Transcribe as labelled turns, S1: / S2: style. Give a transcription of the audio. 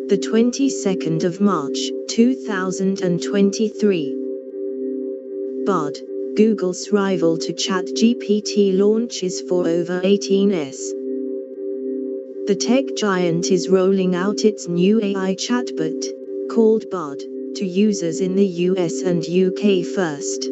S1: The 22nd of March, 2023. Bard, Google's rival to ChatGPT, launches for over-18s. The tech giant is rolling out its new AI chatbot, called Bard, to users in the US and UK first.